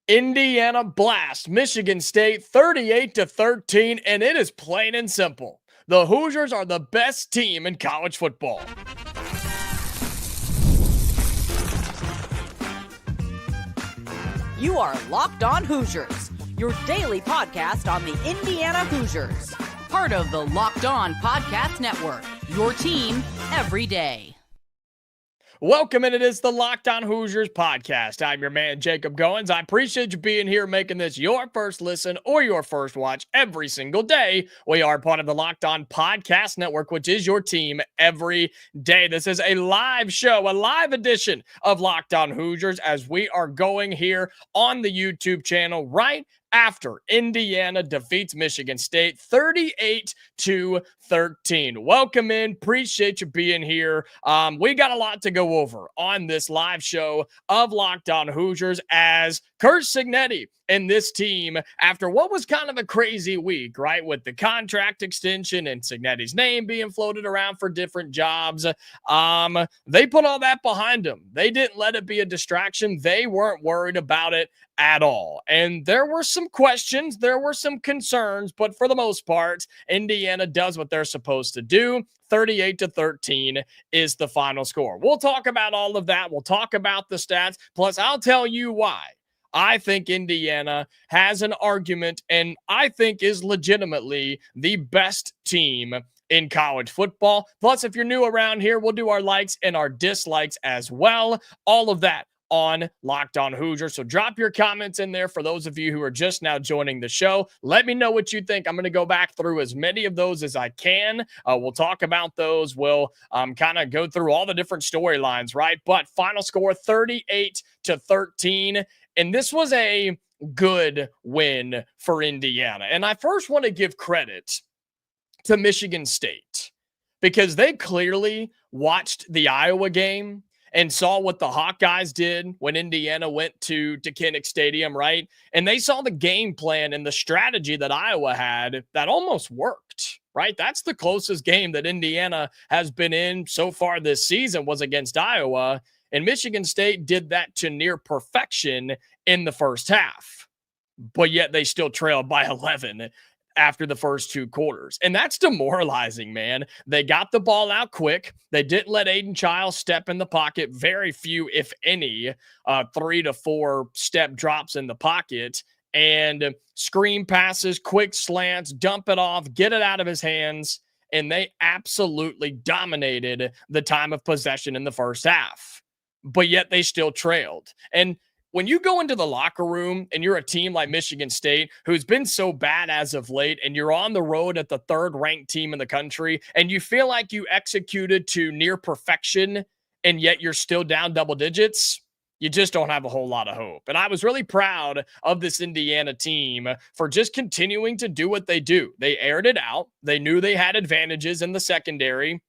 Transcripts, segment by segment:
Indiana blast Michigan State 38-13, and it is plain and simple. The Hoosiers are the best team in college football. You are Locked On Hoosiers, your daily podcast on the Indiana Hoosiers. Part of the Locked On Podcast Network, your team every day. Welcome, and it is the Locked On Hoosiers podcast. I'm your man, Jacob Goins. I appreciate you being here, making this your first listen or your first watch every single day. We are part of the Locked On Podcast Network, which is your team every day. This is a live show, a live edition of Locked On Hoosiers, as we are going here on the YouTube channel right after Indiana defeats Michigan State 38-13. Welcome in. Appreciate you being here. We got a lot to go over on this live show of Locked On Hoosiers, as Curt Cignetti and this team, after what was kind of a crazy week, right, with the contract extension and Cignetti's name being floated around for different jobs, they put all that behind them. They didn't let it be a distraction. They weren't worried about it at all. And there were some questions, there were some concerns, but for the most part, Indiana does what they're supposed to do. 38-13 is the final score. We'll talk about all of that. We'll talk about the stats. Plus, I'll tell you why I think Indiana has an argument and I think is legitimately the best team in college football. Plus, if you're new around here, we'll do our likes and our dislikes as well. All of that on Locked On Hoosiers. So drop your comments in there for those of you who are just now joining the show. Let me know what you think. I'm going to go back through as many of those as I can. We'll talk about those. We'll kind of go through all the different storylines, right? But final score 38-13. And this was a good win for Indiana. And I first want to give credit to Michigan State, because they clearly watched the Iowa game and saw what the Hawkeyes did when Indiana went to Kinnick Stadium, right? And they saw the game plan and the strategy that Iowa had that almost worked, right? That's the closest game that Indiana has been in so far this season, was against Iowa. And Michigan State did that to near perfection in the first half. But yet they still trailed by 11 after the first two quarters. And that's demoralizing, man. They got the ball out quick. They didn't let Aiden Childs step in the pocket. Very few, if any, 3 to 4 step drops in the pocket. And screen passes, quick slants, dump it off, get it out of his hands. And they absolutely dominated the time of possession in the first half. But yet they still trailed. And when you go into the locker room and you're a team like Michigan State, who's been so bad as of late, and you're on the road at the third-ranked team in the country, and you feel like you executed to near perfection, and yet you're still down double digits, you just don't have a whole lot of hope. And I was really proud of this Indiana team for just continuing to do what they do. They aired it out. They knew they had advantages in the secondary.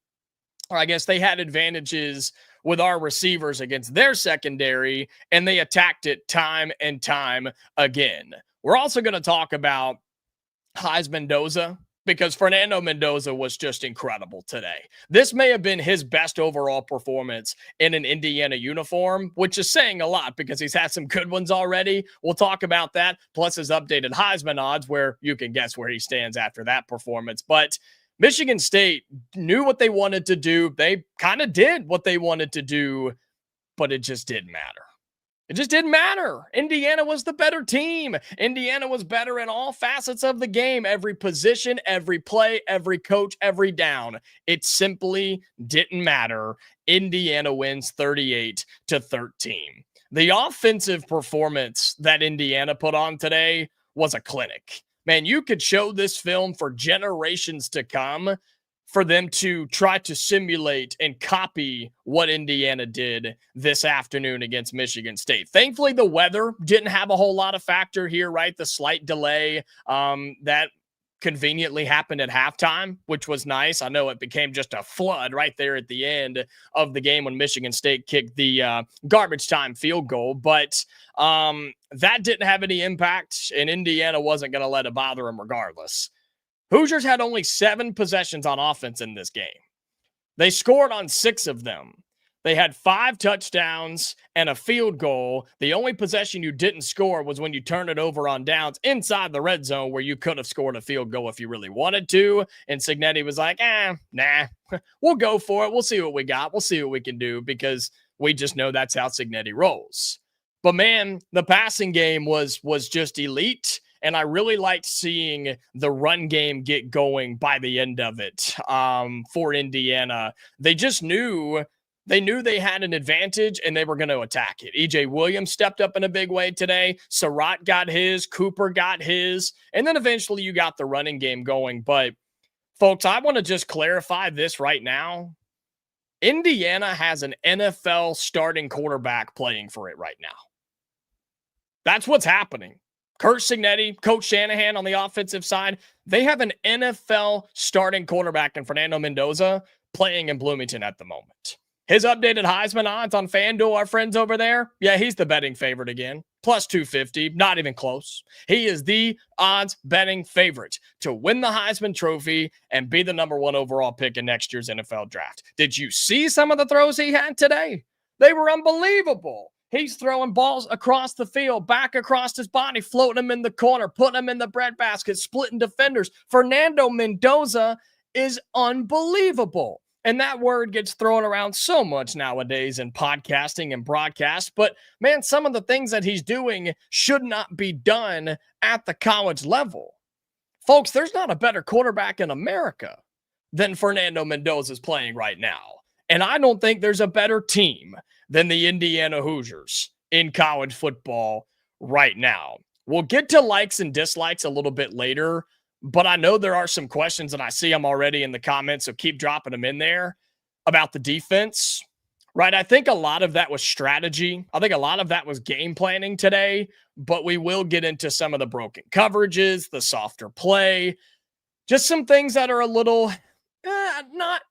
Or I guess they had advantages with our receivers against their secondary, and they attacked it time and time again. We're also going to talk about Mendoza, because Fernando Mendoza was just incredible today. This may have been his best overall performance in an Indiana uniform, which is saying a lot because he's had some good ones already. We'll talk about that, plus his updated Heisman odds, where you can guess where he stands after that performance. But Michigan State knew what they wanted to do. They kind of did what they wanted to do, but it just didn't matter. It just didn't matter. Indiana was the better team. Indiana was better in all facets of the game. Every position, every play, every coach, every down. It simply didn't matter. Indiana wins 38-13. The offensive performance that Indiana put on today was a clinic. Man, you could show this film for generations to come for them to try to simulate and copy what Indiana did this afternoon against Michigan State. Thankfully, the weather didn't have a whole lot of factor here, right? The slight delay that conveniently happened at halftime, which was nice. I know it became just a flood right there at the end of the game when Michigan State kicked the garbage time field goal, but that didn't have any impact, and Indiana wasn't going to let it bother them regardless. Hoosiers had only 7 possessions on offense in this game. They scored on 6 of them, They had 5 touchdowns and a field goal. The only possession you didn't score was when you turned it over on downs inside the red zone where you could have scored a field goal if you really wanted to. And Cignetti was like, nah, we'll go for it. We'll see what we got. We'll see what we can do because we just know that's how Cignetti rolls. But man, the passing game was just elite. And I really liked seeing the run game get going by the end of it for Indiana. They just knew they had an advantage and they were going to attack it. EJ Williams stepped up in a big way today. Surratt got his. Cooper got his. And then eventually you got the running game going. But, folks, I want to just clarify this right now. Indiana has an NFL starting quarterback playing for it right now. That's what's happening. Curt Cignetti, Coach Shanahan on the offensive side, they have an NFL starting quarterback in Fernando Mendoza playing in Bloomington at the moment. His updated Heisman odds on FanDuel, our friends over there, yeah, he's the betting favorite again. Plus 250, not even close. He is the odds betting favorite to win the Heisman Trophy and be the number 1 overall pick in next year's NFL draft. Did you see some of the throws he had today? They were unbelievable. He's throwing balls across the field, back across his body, floating them in the corner, putting them in the breadbasket, splitting defenders. Fernando Mendoza is unbelievable. And that word gets thrown around so much nowadays in podcasting and broadcast. But, man, some of the things that he's doing should not be done at the college level. Folks, there's not a better quarterback in America than Fernando Mendoza is playing right now. And I don't think there's a better team than the Indiana Hoosiers in college football right now. We'll get to likes and dislikes a little bit later, but I know there are some questions, and I see them already in the comments, so keep dropping them in there about the defense, right? I think a lot of that was strategy. I think a lot of that was game planning today, but we will get into some of the broken coverages, the softer play, just some things that are a little not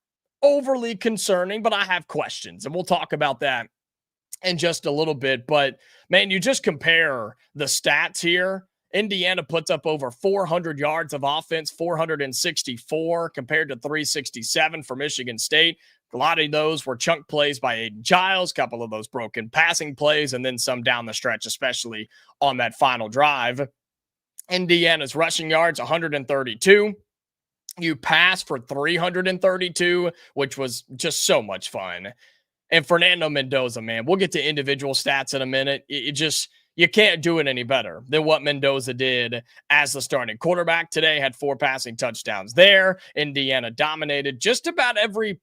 overly concerning, but I have questions, and we'll talk about that in just a little bit. But, man, you just compare the stats here. Indiana puts up over 400 yards of offense, 464 compared to 367 for Michigan State. A lot of those were chunk plays by Aiden Giles, a couple of those broken passing plays, and then some down the stretch, especially on that final drive. Indiana's rushing yards, 132. You pass for 332, which was just so much fun. And Fernando Mendoza, man, we'll get to individual stats in a minute. You can't do it any better than what Mendoza did as the starting quarterback today. Had 4 passing touchdowns there. Indiana dominated just about every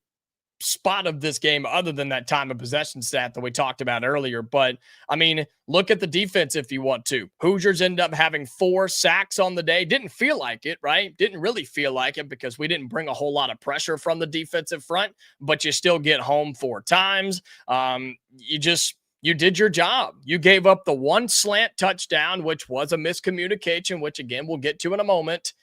spot of this game other than that time of possession stat that we talked about earlier. But, I mean, look at the defense if you want to. Hoosiers end up having 4 sacks on the day. Didn't feel like it, right? Didn't really feel like it because we didn't bring a whole lot of pressure from the defensive front, but you still get home 4 times. You did your job. You gave up the 1 slant touchdown, which was a miscommunication, which, again, we'll get to in a moment.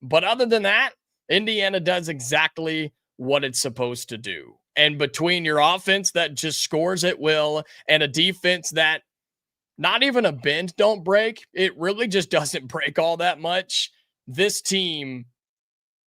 But other than that, Indiana does exactly what it's supposed to do. And between your offense that just scores at will and a defense that not even a bend don't break, it really just doesn't break all that much. This team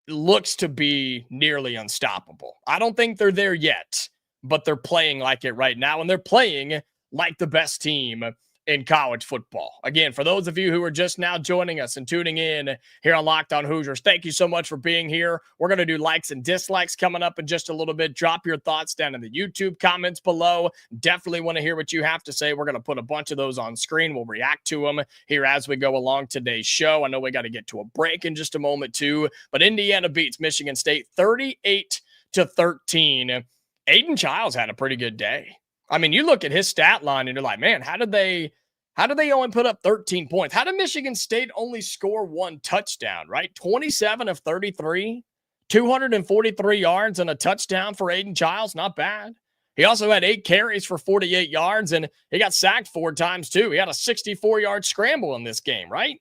looks to be nearly unstoppable. I don't think they're there yet, but they're playing like it right now, and they're playing like the best team in college football. Again, for those of you who are just now joining us and tuning in here on Locked On Hoosiers, thank you so much for being here. We're going to do likes and dislikes coming up in just a little bit. Drop your thoughts down in the YouTube comments below. Definitely want to hear what you have to say. We're going to put a bunch of those on screen. We'll react to them here as we go along today's show. I know we got to get to a break in just a moment too, but Indiana beats Michigan State 38-13. Aiden Giles had a pretty good day. I mean, you look at his stat line and you're like, man, how did they only put up 13 points? How did Michigan State only score 1 touchdown, right? 27 of 33, 243 yards and a touchdown for Aiden Giles. Not bad. He also had 8 carries for 48 yards, and he got sacked 4 times too. He had a 64-yard scramble in this game, right?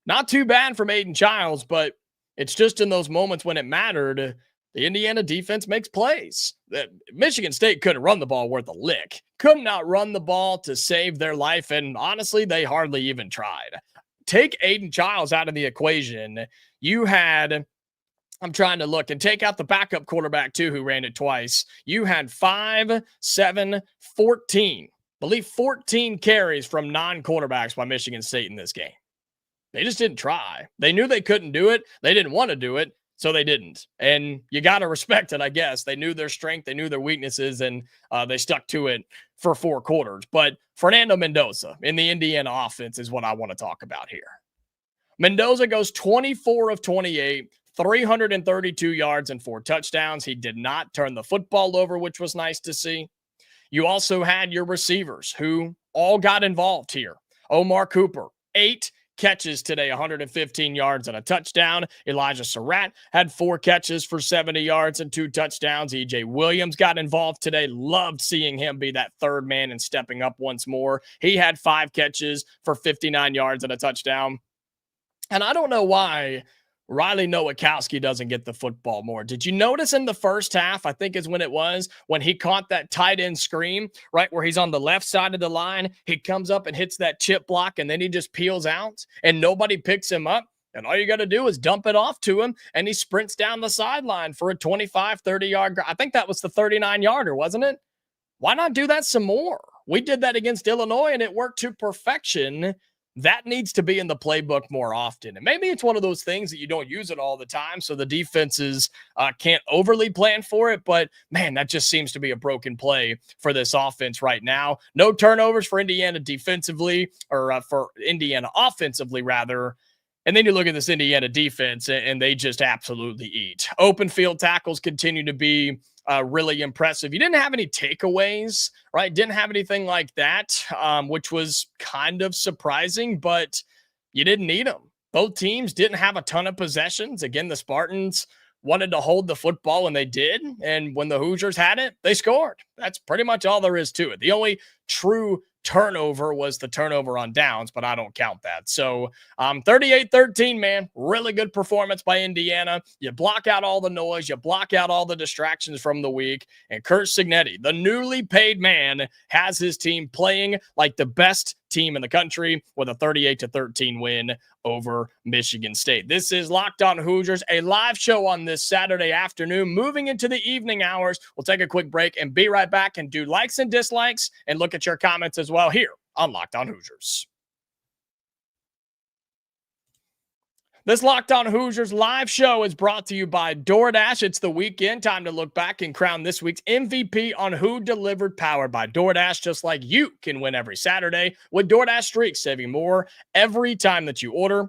Not too bad from Aiden Giles, but it's just in those moments when it mattered, the Indiana defense makes plays. Michigan State couldn't run the ball worth a lick. Could not run the ball to save their life, and honestly, they hardly even tried. Take Aiden Giles out of the equation. You had I'm trying to look and take out the backup quarterback too, who ran it twice. You had 5, 7, 14. I believe 14 carries from non-quarterbacks by Michigan State in this game. They just didn't try. They knew they couldn't do it. They didn't want to do it, so they didn't. And you got to respect it, I guess. They knew their strength, they knew their weaknesses, and they stuck to it for 4 quarters. But Fernando Mendoza in the Indiana offense is what I want to talk about here. Mendoza goes 24 of 28, 332 yards and 4 touchdowns. He did not turn the football over, which was nice to see. You also had your receivers who all got involved here. Omar Cooper, 8 catches today, 115 yards and a touchdown. Elijah Surratt had 4 catches for 70 yards and 2 touchdowns. EJ Williams got involved today. Loved seeing him be that third man and stepping up once more. He had 5 catches for 59 yards and a touchdown. And I don't know why Riley Nowakowski doesn't get the football more. Did you notice in the first half, I think is when it was, when he caught that tight end screen, right where he's on the left side of the line, he comes up and hits that chip block, and then he just peels out, and nobody picks him up. And all you got to do is dump it off to him, and he sprints down the sideline for a 25, 30-yard. I think that was the 39-yarder, wasn't it? Why not do that some more? We did that against Illinois, and it worked to perfection. That needs to be in the playbook more often. And maybe it's one of those things that you don't use it all the time, so the defenses can't overly plan for it. But, man, that just seems to be a broken play for this offense right now. No turnovers for Indiana defensively, or for Indiana offensively, rather. And then you look at this Indiana defense, and they just absolutely eat. Open field tackles continue to be really impressive. You didn't have any takeaways, right? Didn't have anything like that, which was kind of surprising, but you didn't need them. Both teams didn't have a ton of possessions. Again, the Spartans wanted to hold the football, and they did. And when the Hoosiers had it, they scored. That's pretty much all there is to it. The only true turnover was the turnover on downs, but I don't count that. So 38-13, man. Really good performance by Indiana. You block out all the noise. You block out all the distractions from the week. And Curt Cignetti, the newly paid man, has his team playing like the best team in the country with a 38-13 win over Michigan State. This is Locked On Hoosiers, a live show on this Saturday afternoon, moving into the evening hours. We'll take a quick break and be right back and do likes and dislikes and look at your comments as well here on Locked On Hoosiers. This Locked On Hoosiers live show is brought to you by DoorDash. It's the weekend. Time to look back and crown this week's MVP on Who Delivered, powered by DoorDash. Just like you can win every Saturday with DoorDash Streaks, saving more every time that you order.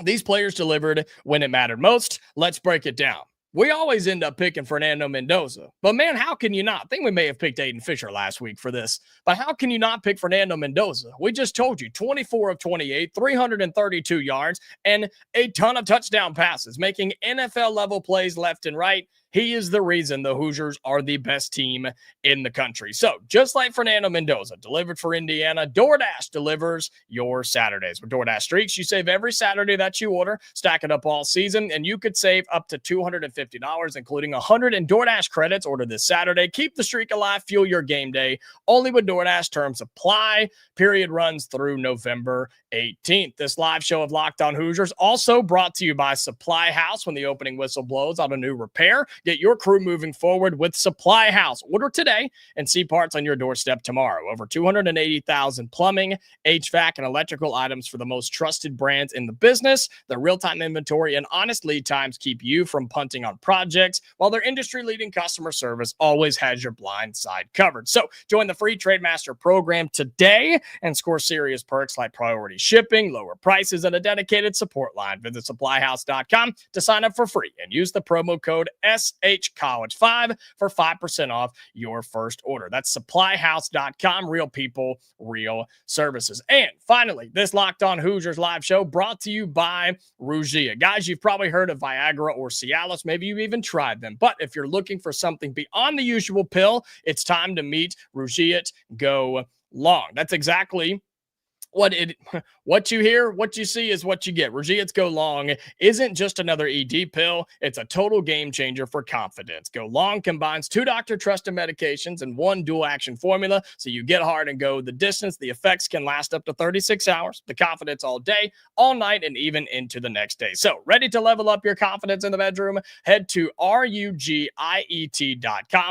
These players delivered when it mattered most. Let's break it down. We always end up picking Fernando Mendoza. But, man, how can you not? I think we may have picked Aiden Fisher last week for this. But how can you not pick Fernando Mendoza? We just told you, 24 of 28, 332 yards, and a ton of touchdown passes, making NFL-level plays left and right. He is the reason the Hoosiers are the best team in the country. So, just like Fernando Mendoza delivered for Indiana, DoorDash delivers your Saturdays. With DoorDash Streaks, you save every Saturday that you order, stack it up all season, and you could save up to $250, including 100 in DoorDash credits ordered this Saturday. Keep the streak alive, fuel your game day. Only with DoorDash. Terms apply. Period runs through November 18th. This live show of Locked On Hoosiers also brought to you by Supply House. When the opening whistle blows on a new repair, get your crew moving forward with Supply House. Order today and see parts on your doorstep tomorrow. Over 280,000 plumbing, HVAC, and electrical items for the most trusted brands in the business. Their real-time inventory and honest lead times keep you from punting on projects, while their industry-leading customer service always has your blind side covered. So join the free TradeMaster program today and score serious perks like priority shipping, lower prices, and a dedicated support line. Visit supplyhouse.com to sign up for free and use the promo code SHCollege5 for 5% off your first order. That's supplyhouse.com. Real people, real services. And finally, this Locked On Hoosiers live show brought to you by Rugia. Guys, you've probably heard of Viagra or Cialis. Maybe you've even tried them. But if you're looking for something beyond the usual pill, it's time to meet Rugia Go Long. That's exactly what you hear, what you see is what you get. Regia's Go Long isn't just another ED pill. It's a total game changer for confidence. Go Long combines 2 doctor trusted medications and 1 dual action formula. So you get hard and go the distance. The effects can last up to 36 hours. The confidence all day, all night, and even into the next day. So ready to level up your confidence in the bedroom? Head to rugiet.com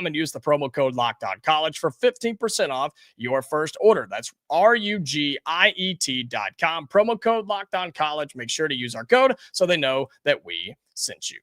and use the promo code LOCKEDONCollege for 15% off your first order. That's rugiet.com, promo code LOCKEDONCollege. Make sure to use our code so they know that we sent you.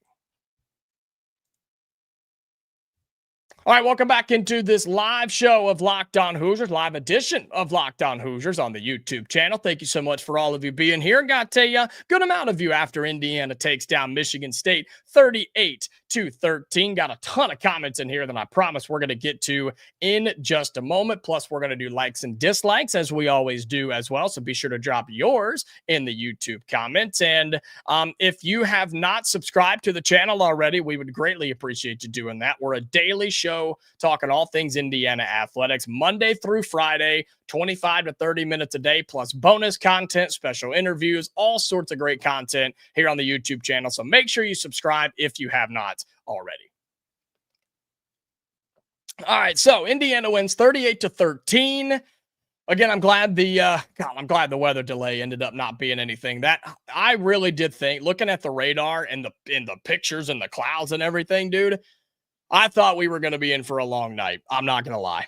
All right, welcome back into this live show of Locked On Hoosiers, live edition of Locked On Hoosiers on the YouTube channel. Thank you so much for all of you being here. Got a good amount of you after Indiana takes down Michigan State 38-13. Got a ton of comments in here that I promise we're going to get to in just a moment. Plus, we're going to do likes and dislikes as we always do as well. So be sure to drop yours in the YouTube comments. And if you have not subscribed to the channel already, we would greatly appreciate you doing that. We're a daily show talking all things Indiana athletics, Monday through Friday, 25 to 30 minutes a day, plus bonus content, special interviews, all sorts of great content here on the YouTube channel. So make sure you subscribe if you have not already. All right, so Indiana wins 38-13. Again, I'm glad the weather delay ended up not being anything. That I really did think, looking at the radar and the pictures and the clouds and everything, dude, I thought we were going to be in for a long night. I'm not going to lie.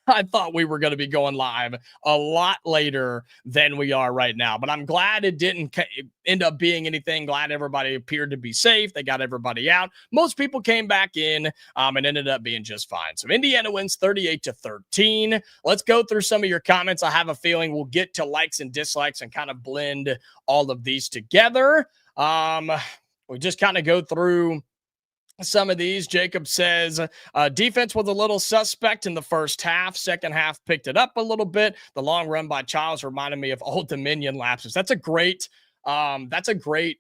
I thought we were going to be going live a lot later than we are right now. But I'm glad it didn't end up being anything. Glad everybody appeared to be safe. They got everybody out. Most people came back in and ended up being just fine. So Indiana wins 38-13. Let's go through some of your comments. I have a feeling we'll get to likes and dislikes and kind of blend all of these together. We just kind of go through some of these. Jacob says defense was a little suspect in the first half. Second half picked it up a little bit. The long run by Childs reminded me of Old Dominion lapses. That's a great flashback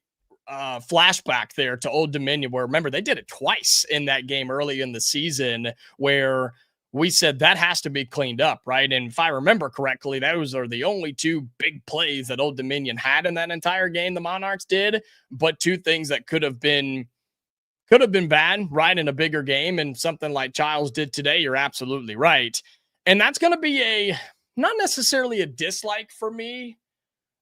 there to Old Dominion, where remember they did it twice in that game early in the season where we said that has to be cleaned up, right? And if I remember correctly, those are the only 2 big plays that Old Dominion had in that entire game. The Monarchs did, but 2 things that could have been bad, right, in a bigger game, and something like Childs did today, you're absolutely right. And that's going to be not necessarily a dislike for me,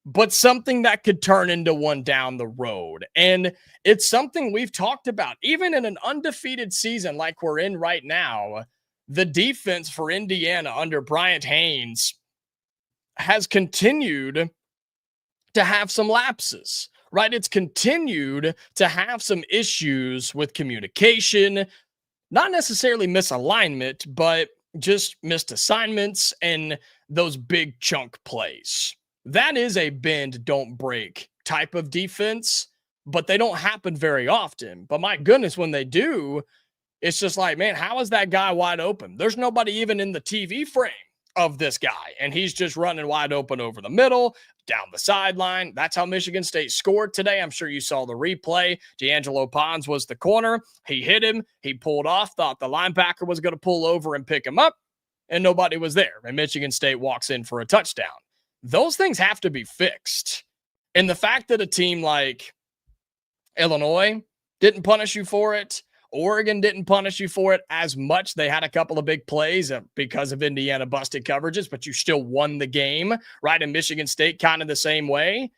but something that could turn into one down the road. And it's something we've talked about. Even in an undefeated season like we're in right now, the defense for Indiana under Bryant Haynes has continued to have some lapses. Right, it's continued to have some issues with communication, not necessarily misalignment, but just missed assignments and those big chunk plays. That is a bend, don't break type of defense, but they don't happen very often. But my goodness, when they do, it's just like, man, how is that guy wide open? There's nobody even in the TV frame of this guy, and he's just running wide open over the middle, down the sideline. That's how Michigan State scored today. I'm sure you saw the replay. D'Angelo Pons was the corner. He hit him. He pulled off, thought the linebacker was going to pull over and pick him up, and nobody was there. And Michigan State walks in for a touchdown. Those things have to be fixed. And the fact that a team like Illinois didn't punish you for it, Oregon didn't punish you for it as much. They had a couple of big plays because of Indiana busted coverages, but you still won the game, right? And Michigan State kind of the same way.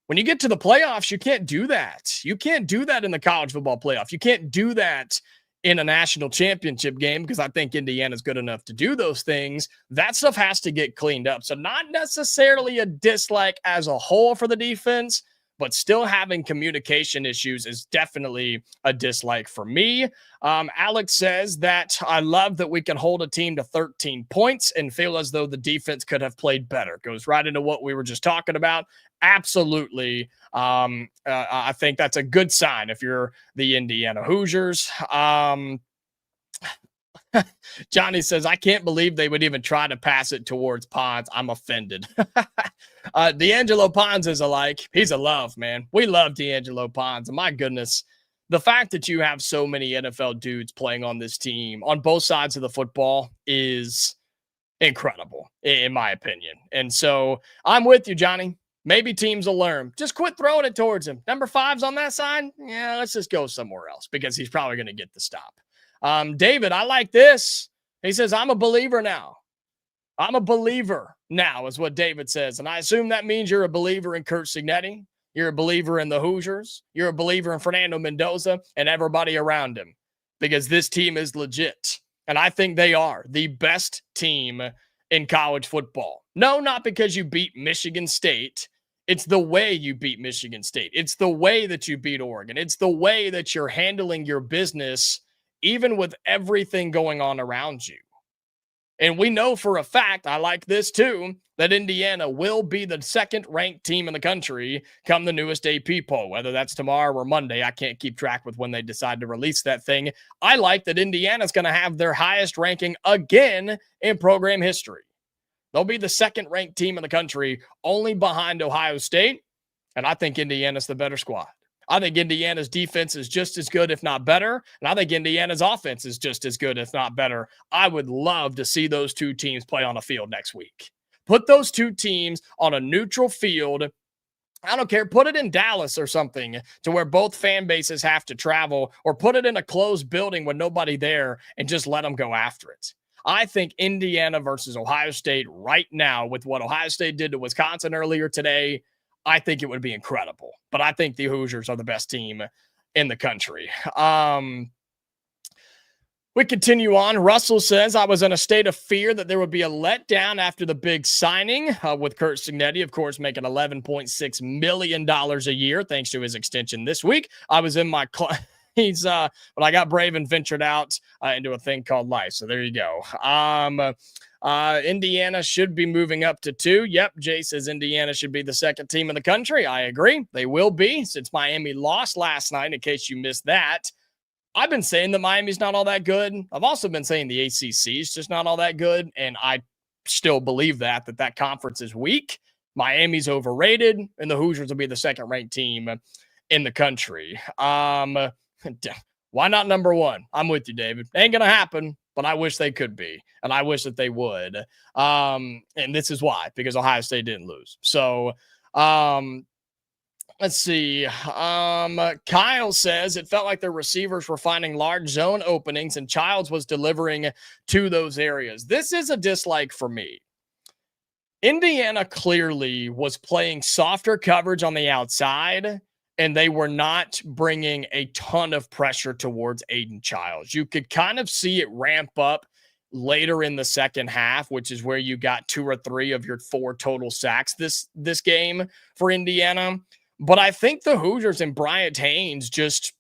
When you get to the playoffs, you can't do that. You can't do that in the college football playoff. You can't do that in a national championship game because I think Indiana's good enough to do those things. That stuff has to get cleaned up. So not necessarily a dislike as a whole for the defense, but still having communication issues is definitely a dislike for me. Alex says that I love that we can hold a team to 13 points and feel as though the defense could have played better. Goes right into what we were just talking about. Absolutely. I think that's a good sign if you're the Indiana Hoosiers. Johnny says, I can't believe they would even try to pass it towards Pons. I'm offended. D'Angelo Pons is he's a love, man. We love D'Angelo Pons. And my goodness, the fact that you have so many NFL dudes playing on this team on both sides of the football is incredible, in my opinion. And so I'm with you, Johnny. Maybe teams will learn. Just quit throwing it towards him. Number 5's on that side. Yeah, let's just go somewhere else because he's probably going to get the stop. David, I like this. He says, I'm a believer now. I'm a believer now is what David says. And I assume that means you're a believer in Curt Cignetti. You're a believer in the Hoosiers. You're a believer in Fernando Mendoza and everybody around him because this team is legit. And I think they are the best team in college football. No, not because you beat Michigan State. It's the way you beat Michigan State. It's the way that you beat Oregon. It's the way that you're handling your business, even with everything going on around you. And we know for a fact, I like this too, that Indiana will be the second-ranked team in the country come the newest AP poll, whether that's tomorrow or Monday. I can't keep track with when they decide to release that thing. I like that Indiana's going to have their highest ranking again in program history. They'll be the second-ranked team in the country, only behind Ohio State, and I think Indiana's the better squad. I think Indiana's defense is just as good, if not better, and I think Indiana's offense is just as good, if not better. I would love to see those two teams play on a field next week. Put those two teams on a neutral field. I don't care. Put it in Dallas or something to where both fan bases have to travel, or put it in a closed building with nobody there and just let them go after it. I think Indiana versus Ohio State right now, with what Ohio State did to Wisconsin earlier today, I think it would be incredible. But I think the Hoosiers are the best team in the country. We continue on. Russell says, I was in a state of fear that there would be a letdown after the big signing with Curt Cignetti, of course, making $11.6 million a year thanks to his extension this week. I was in my but I got brave and ventured out into a thing called life. So there you go. Indiana should be moving up to 2. Yep, Jay says Indiana should be the second team in the country. I agree. They will be, since Miami lost last night, in case you missed that. I've been saying that Miami's not all that good. I've also been saying the ACC is just not all that good, and I still believe that conference is weak. Miami's overrated, and the Hoosiers will be the second-ranked team in the country. Why not number 1? I'm with you, David. Ain't going to happen, but I wish they could be, and I wish that they would. And this is why, because Ohio State didn't lose. So let's see. Kyle says it felt like the receivers were finding large zone openings and Childs was delivering to those areas. This is a dislike for me. Indiana clearly was playing softer coverage on the outside, and they were not bringing a ton of pressure towards Aiden Childs. You could kind of see it ramp up later in the second half, which is where you got 2 or 3 of your 4 total sacks this game for Indiana. But I think the Hoosiers and Bryant Haynes just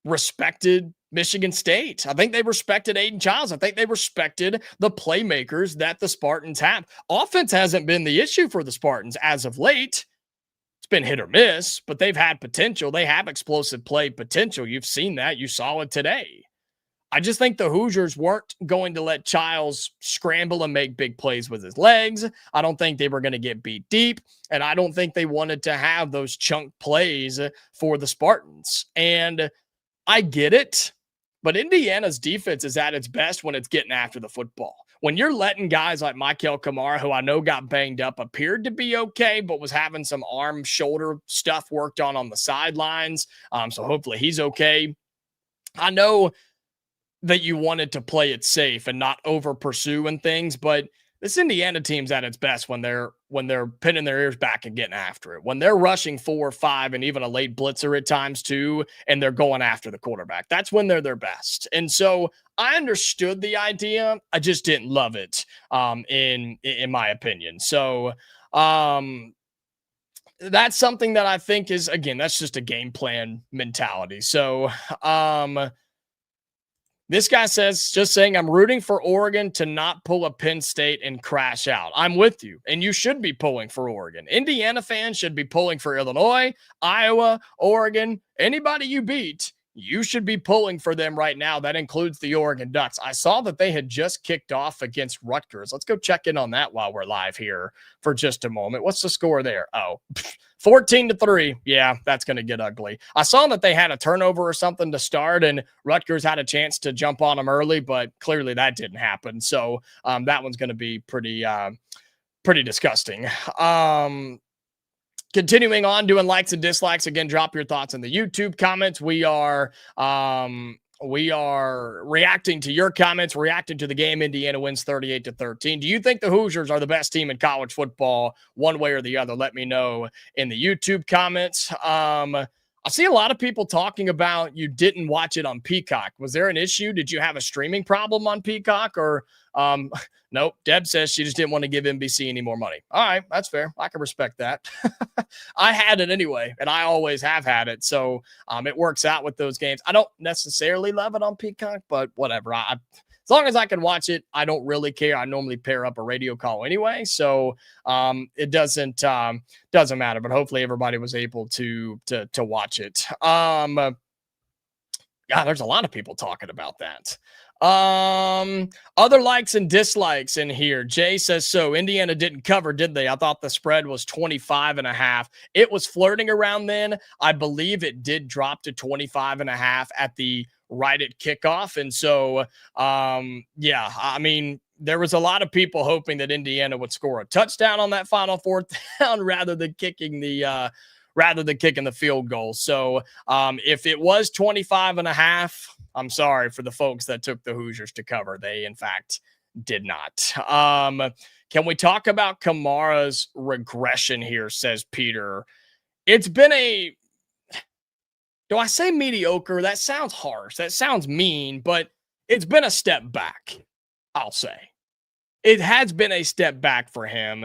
respected Michigan State. I think they respected Aiden Childs. I think they respected the playmakers that the Spartans have. Offense hasn't been the issue for the Spartans as of late. It's been hit or miss, but they've had potential. They have explosive play potential. You've seen that. You saw it today. I just think the Hoosiers weren't going to let Childs scramble and make big plays with his legs. I don't think they were going to get beat deep, and I don't think they wanted to have those chunk plays for the Spartans. And I get it, but Indiana's defense is at its best when it's getting after the football. When you're letting guys like Michael Kamara, who I know got banged up, appeared to be okay, but was having some arm, shoulder stuff worked on the sidelines. So hopefully he's okay. I know that you wanted to play it safe and not over pursue and things, but this Indiana team's at its best when they're pinning their ears back and getting after it. When they're rushing 4 or 5 and even a late blitzer at times too, and they're going after the quarterback. That's when they're their best. And so I understood the idea. I just didn't love it in my opinion. So that's something that I think is, again, that's just a game plan mentality. So this guy says, just saying, I'm rooting for Oregon to not pull a Penn State and crash out. I'm with you, and you should be pulling for Oregon. Indiana fans should be pulling for Illinois, Iowa, Oregon. Anybody you beat, you should be pulling for them right now. That includes the Oregon Ducks. I saw that they had just kicked off against Rutgers. Let's go check in on that while we're live here for just a moment. What's the score there? Oh, 14-3. Yeah, that's going to get ugly. I saw that they had a turnover or something to start, and Rutgers had a chance to jump on them early, but clearly that didn't happen. So that one's going to be pretty disgusting. Continuing on, doing likes and dislikes. Again, drop your thoughts in the YouTube comments. We are reacting to your comments, reacting to the game. Indiana wins 38-13. Do you think the Hoosiers are the best team in college football, one way or the other? Let me know in the YouTube comments. I see a lot of people talking about you didn't watch it on Peacock. Was there an issue? Did you have a streaming problem on Peacock? Or nope, Deb says she just didn't want to give NBC any more money. All right, that's fair. I can respect that. I had it anyway, and I always have had it. So it works out with those games. I don't necessarily love it on Peacock, but whatever. As long as I can watch it, I don't really care. I normally pair up a radio call anyway, so it doesn't matter. But hopefully everybody was able to watch it. Yeah, there's a lot of people talking about that. Other likes and dislikes in here. Jay says, so Indiana didn't cover, did they? I thought the spread was 25.5. It was flirting around then. I believe it did drop to 25.5 at the right at kickoff. And so, yeah, I mean, there was a lot of people hoping that Indiana would score a touchdown on that final fourth down rather than kicking the field goal. So if it was 25.5, I'm sorry for the folks that took the Hoosiers to cover. They, in fact, did not. Can we talk about Kamara's regression here, says Peter? It's been do I say mediocre? That sounds harsh. That sounds mean, but it's been a step back, I'll say. It has been a step back for him,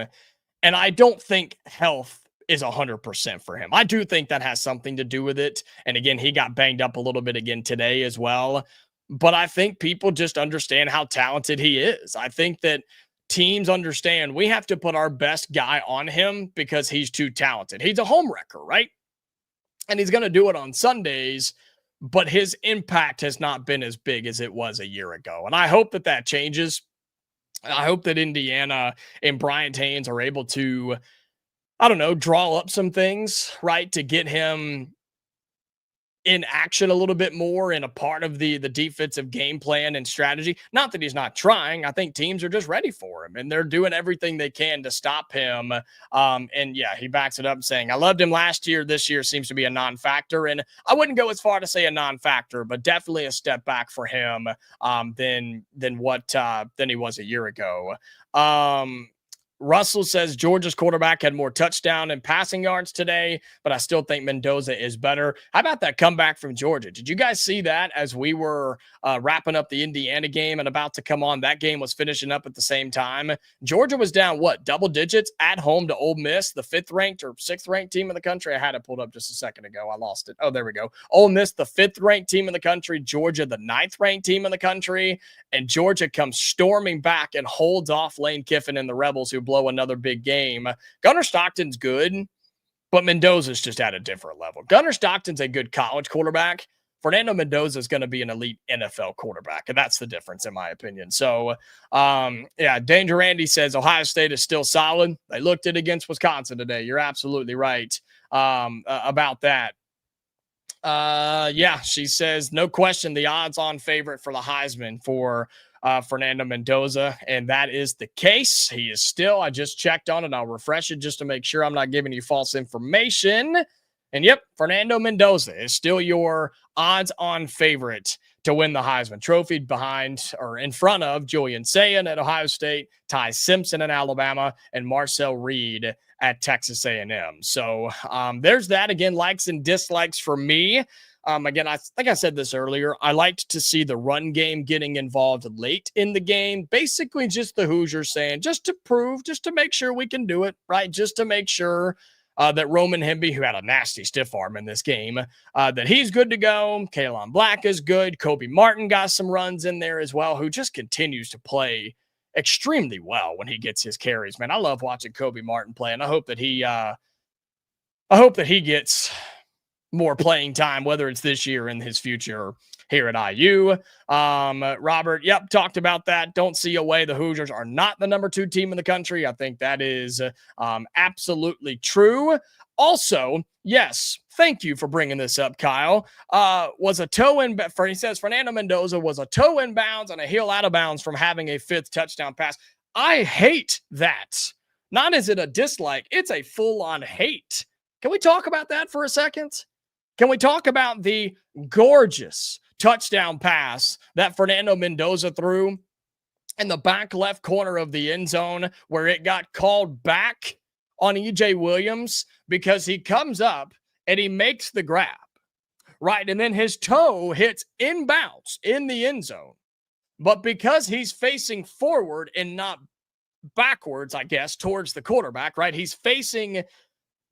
and I don't think health is 100% for him. I do think that has something to do with it. And again, he got banged up a little bit again today as well. But I think people just understand how talented he is. I think that teams understand we have to put our best guy on him because he's too talented. He's a home wrecker, right? And he's going to do it on Sundays, but his impact has not been as big as it was a year ago. And I hope that changes. I hope that Indiana and Bryant Haynes are able to, I don't know, draw up some things, right, to get him in action a little bit more and a part of the defensive game plan and strategy. Not that he's not trying. I think teams are just ready for him, and they're doing everything they can to stop him. And yeah, he backs it up saying, I loved him last year. This year seems to be a non-factor. And I wouldn't go as far to say a non-factor, but definitely a step back for him than he was a year ago. Russell says Georgia's quarterback had more touchdown and passing yards today, but I still think Mendoza is better. How about that comeback from Georgia? Did you guys see that as we were wrapping up the Indiana game and about to come on? That game was finishing up at the same time. Georgia was down, double digits at home to Ole Miss, the 5th-ranked or 6th-ranked team in the country. I had it pulled up just a second ago. I lost it. Oh, there we go. Ole Miss, the 5th-ranked team in the country. Georgia, the 9th-ranked team in the country. And Georgia comes storming back and holds off Lane Kiffin and the Rebels, who blow another big game. Gunnar Stockton's good, but Mendoza's just at a different level. Gunnar Stockton's a good college quarterback. Fernando Mendoza is going to be an elite NFL quarterback, and that's the difference, in my opinion. So, yeah, Danger Randy says Ohio State is still solid. They looked it against Wisconsin today. You're absolutely right about that. Yeah, she says, no question, the odds-on favorite for the Heisman for Fernando Mendoza, and that is the case. He is still, I just checked on it. I'll refresh it just to make sure I'm not giving you false information. And yep, Fernando Mendoza is still your odds-on favorite to win the Heisman Trophy behind or in front of Julian Sayin at Ohio State, Ty Simpson at Alabama, and Marcel Reed at Texas A&M. So there's that. Again, likes and dislikes for me. Again, I think I said this earlier. I liked to see the run game getting involved late in the game. Basically just the Hoosiers saying, just to make sure we can do it, right? Just to make sure that Roman Hemby, who had a nasty stiff arm in this game, that he's good to go. Kaelon Black is good. Kobe Martin got some runs in there as well, who just continues to play extremely well when he gets his carries. Man, I love watching Kobe Martin play, and I hope that he gets more playing time, whether it's this year in his future here at IU. Robert, talked about that. Don't see a way the Hoosiers are not the number 2 team in the country. I think that is absolutely true. Also, yes, thank you for bringing this up, Kyle. Was a toe in, he says Fernando Mendoza was a toe in bounds and a heel out of bounds from having a 5th touchdown pass. I hate that. Not is it a dislike, it's a full-on hate. Can we talk about that for a second? Can we talk about the gorgeous touchdown pass that Fernando Mendoza threw in the back left corner of the end zone where it got called back on EJ Williams because he comes up and he makes the grab, right? And then his toe hits inbounds in the end zone. But because he's facing forward and not backwards, I guess, towards the quarterback, right? He's facing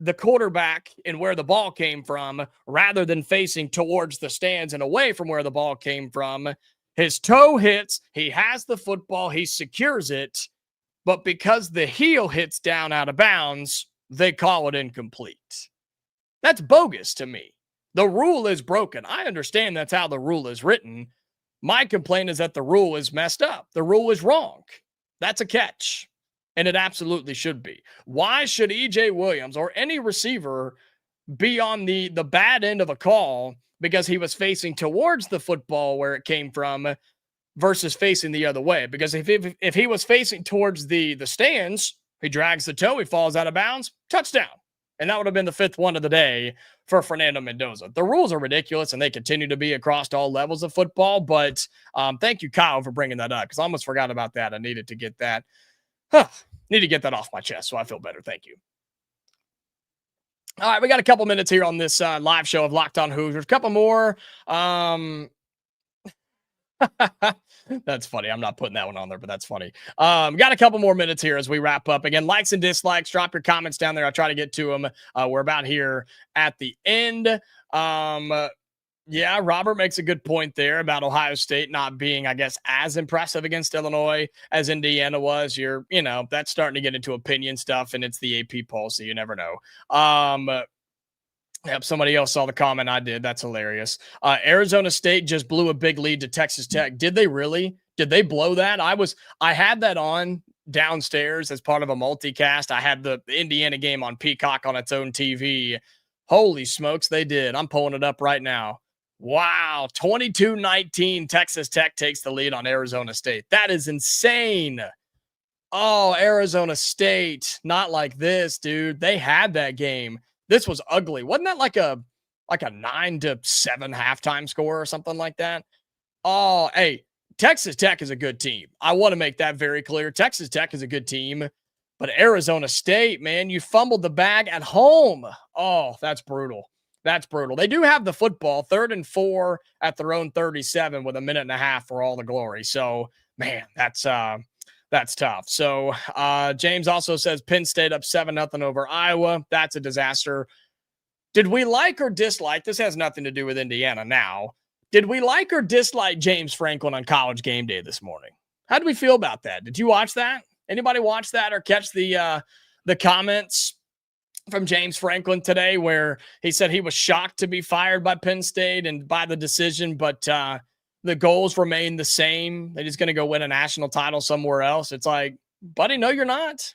the quarterback and where the ball came from rather than facing towards the stands and away from where the ball came from. His toe hits, he has the football, he secures it, but because the heel hits down out of bounds, they call it incomplete. That's bogus to me. The rule is broken. I understand that's how the rule is written. My complaint is that the rule is messed up. The rule is wrong. That's a catch. And it absolutely should be. Why should EJ Williams or any receiver be on the bad end of a call because he was facing towards the football where it came from versus facing the other way? Because if he was facing towards the stands, he drags the toe, he falls out of bounds, touchdown. And that would have been the 5th one of the day for Fernando Mendoza. The rules are ridiculous, and they continue to be across all levels of football. But thank you, Kyle, for bringing that up, because I almost forgot about that. I needed to get that. Need to get that off my chest, so I feel better. Thank you. All right, we got a couple minutes here on this live show of Locked On Hoosiers. A couple more. That's funny. I'm not putting that one on there, but that's funny. Got a couple more minutes here as we wrap up. Again, likes and dislikes. Drop your comments down there. I'll try to get to them. We're about here at the end. Yeah, Robert makes a good point there about Ohio State not being, I guess, as impressive against Illinois as Indiana was. That's starting to get into opinion stuff, and it's the AP poll, so you never know. Yep, somebody else saw the comment I did. That's hilarious. Arizona State just blew a big lead to Texas Tech. Did they really? Did they blow that? I had that on downstairs as part of a multicast. I had the Indiana game on Peacock on its own TV. Holy smokes, they did. I'm pulling it up right now. Wow, 22-19, Texas Tech takes the lead on Arizona State. That is insane. Oh, Arizona State, not like this, dude. They had that game. This was ugly. Wasn't that like a 9-7 halftime score or something like that? Oh, hey, Texas Tech is a good team. I want to make that very clear. Texas Tech is a good team, but Arizona State, man, you fumbled the bag at home. Oh, that's brutal. That's brutal. They do have the football, 3rd and 4 at their own 37 with a minute and a half for all the glory. So, man, that's tough. So, James also says Penn State up 7-0 over Iowa. That's a disaster. Did we like or dislike? This has nothing to do with Indiana now. Did we like or dislike James Franklin on College Game Day this morning? How did we feel about that? Did you watch that? Anybody watch that or catch the comments from James Franklin today where he said he was shocked to be fired by Penn State and by the decision, but the goals remain the same. They're just going to go win a national title somewhere else. It's like, buddy, no, you're not.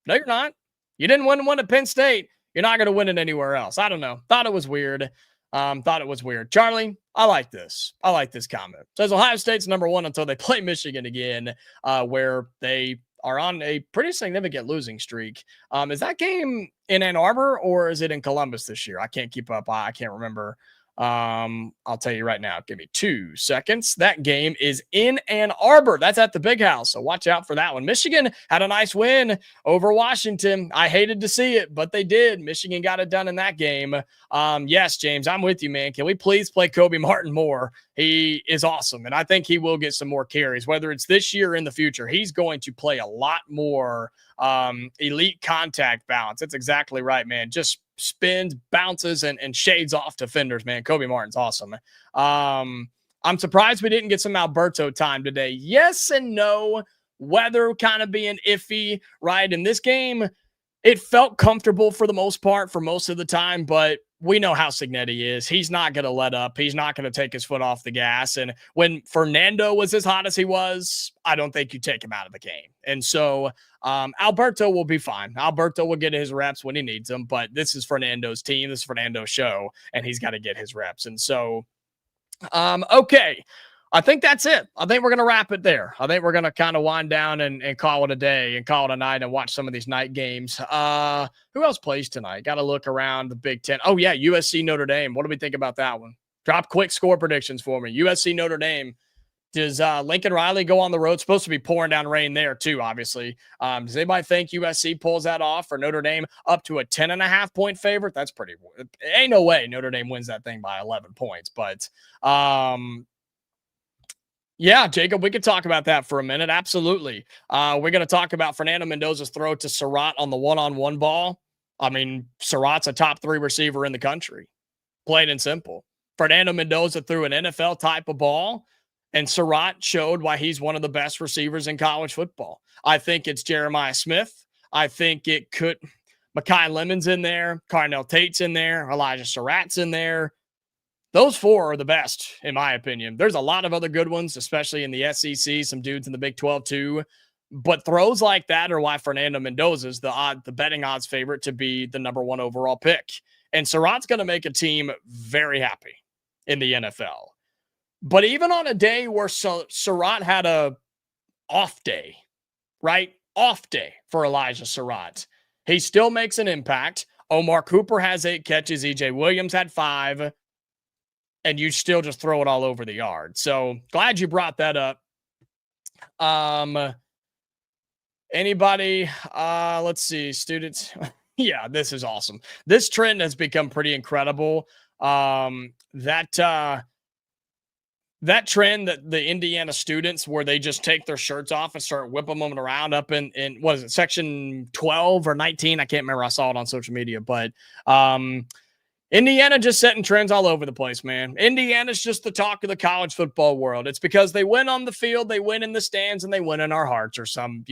No, you're not. You didn't win one at Penn State. You're not going to win it anywhere else. I don't know. Thought it was weird. Charlie, I like this. I like this comment. Says Ohio State's number 1 until they play Michigan again, where they are on a pretty significant losing streak. Is that game in Ann Arbor or is it in Columbus this year? I can't keep up. I can't remember. I'll tell you right now. Give me 2 seconds. That game is in Ann Arbor. That's at the Big House, so watch out for that one. Michigan had a nice win over Washington. I hated to see it, but they did. Michigan got it done in that game. Yes, James, I'm with you, man. Can we please play Kobe Martin more? He is awesome, and I think he will get some more carries, whether it's this year or in the future. He's going to play a lot more elite contact balance. That's exactly right, man. Just spins, bounces, and shades off defenders, man. Kobe Martin's awesome. I'm surprised we didn't get some Alberto time today. Yes and no. Weather kind of being iffy, right? In this game, it felt comfortable for the most part for most of the time, but we know how Cignetti is. He's not going to let up. He's not going to take his foot off the gas. And when Fernando was as hot as he was, I don't think you take him out of the game. And so Alberto will be fine. Alberto will get his reps when he needs them. But this is Fernando's team. This is Fernando's show. And he's got to get his reps. And so, okay. I think that's it. I think we're going to wrap it there. I think we're going to kind of wind down and call it a day and call it a night and watch some of these night games. Who else plays tonight? Got to look around the Big Ten. Oh, yeah, USC Notre Dame. What do we think about that one? Drop quick score predictions for me. USC Notre Dame. Does Lincoln Riley go on the road? It's supposed to be pouring down rain there, too, obviously. Does anybody think USC pulls that off for Notre Dame up to a 10.5-point favorite? That's pretty – ain't no way Notre Dame wins that thing by 11 points. But yeah, Jacob, we could talk about that for a minute. Absolutely. We're going to talk about Fernando Mendoza's throw to Surratt on the one-on-one ball. I mean, Surratt's a top 3 receiver in the country, plain and simple. Fernando Mendoza threw an NFL type of ball, and Surratt showed why he's one of the best receivers in college football. I think it's Jeremiah Smith. I think it could – Mekhi Lemon's in there. Carnell Tate's in there. Elijah Surratt's in there. Those 4 are the best, in my opinion. There's a lot of other good ones, especially in the SEC, some dudes in the Big 12 too. But throws like that are why Fernando Mendoza's the betting odds favorite to be the number 1 overall pick. And Surratt's going to make a team very happy in the NFL. But even on a day where Surratt had a off day, right? Off day for Elijah Surratt, he still makes an impact. Omar Cooper has 8 catches. EJ Williams had 5. And you still just throw it all over the yard. So glad you brought that up. Anybody? Let's see, students. Yeah, this is awesome. This trend has become pretty incredible. That trend that the Indiana students where they just take their shirts off and start whipping them around up in what is it, section 12 or 19? I can't remember. I saw it on social media, but Indiana just setting trends all over the place, man. Indiana's just the talk of the college football world. It's because they win on the field, they win in the stands, and they win in our hearts, or some,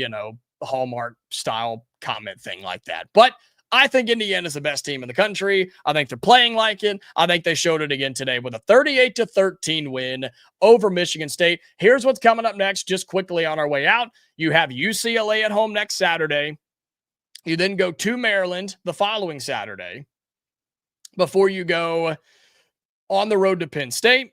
Hallmark style comment thing like that. But I think Indiana's the best team in the country. I think they're playing like it. I think they showed it again today with a 38-13 win over Michigan State. Here's what's coming up next, just quickly on our way out. You have UCLA at home next Saturday. You then go to Maryland the following Saturday, before you go on the road to Penn State,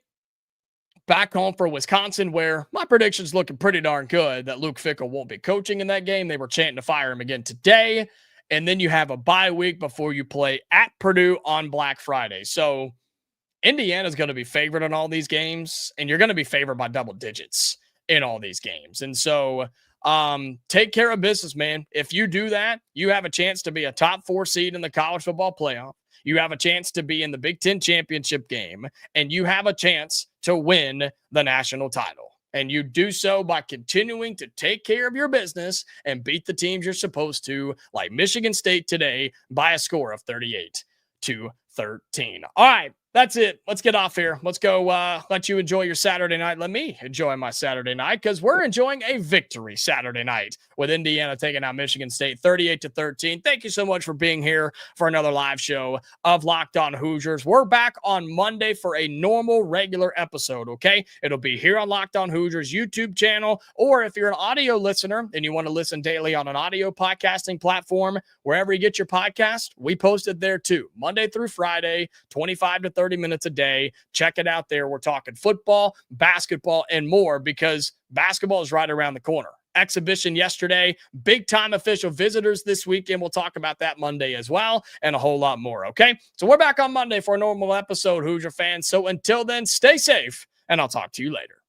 back home for Wisconsin, where my prediction's looking pretty darn good that Luke Fickell won't be coaching in that game. They were chanting to fire him again today. And then you have a bye week before you play at Purdue on Black Friday. So Indiana's going to be favored in all these games, and you're going to be favored by double digits in all these games. And so take care of business, man. If you do that, you have a chance to be a top 4 seed in the college football playoff. You have a chance to be in the Big Ten championship game, and you have a chance to win the national title. And you do so by continuing to take care of your business and beat the teams you're supposed to, like Michigan State today, by a score of 38-13. All right. That's it. Let's get off here. Let's go let you enjoy your Saturday night. Let me enjoy my Saturday night, because we're enjoying a victory Saturday night with Indiana taking out Michigan State 38-13. Thank you so much for being here for another live show of Locked On Hoosiers. We're back on Monday for a normal, regular episode, okay? It'll be here on Locked On Hoosiers YouTube channel, or if you're an audio listener and you want to listen daily on an audio podcasting platform, wherever you get your podcast, we post it there too. Monday through Friday, 25 to 30 minutes a day. Check it out there. We're talking football, basketball, and more, because basketball is right around the corner. Exhibition yesterday, big time official visitors this weekend. We'll talk about that Monday as well, and a whole lot more. Okay. So we're back on Monday for a normal episode, Hoosier fans. So until then, stay safe, and I'll talk to you later.